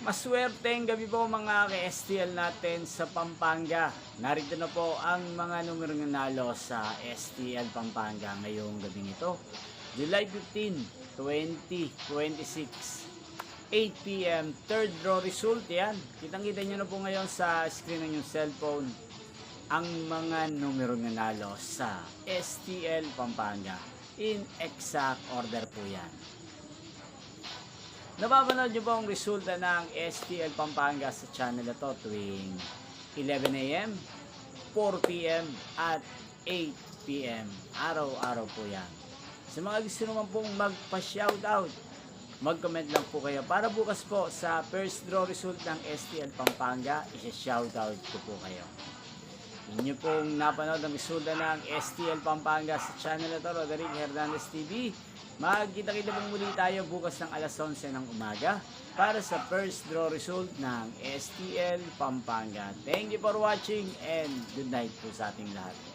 Maswerteng gabi po mga ka-STL natin sa Pampanga. Narito na po ang mga numerong nanalo sa STL Pampanga ngayong gabing ito. July 15, 2026, 8 p.m. Third draw result yan. Kitang-kita nyo na po ngayon sa screen ng inyong cellphone ang mga numerong nanalo sa STL Pampanga. In exact order po yan. Napapanood nyo po ang resulta ng STL Pampanga sa channel na to tuwing 11 a.m., 4 p.m. at 8 p.m. Araw-araw po yan. Sa mga gusto naman pong magpa-shoutout, mag-comment lang po kayo. Para bukas po sa first draw result ng STL Pampanga, isa-shoutout ko po kayo. Inyo pong napanood ang resulta ng STL Pampanga sa channel na to, Roderick Hernandez TV. Magkita-kita pong muli tayo bukas ng alas 11 ng umaga para sa first draw result ng STL Pampanga. Thank you for watching and good night po sa ating lahat.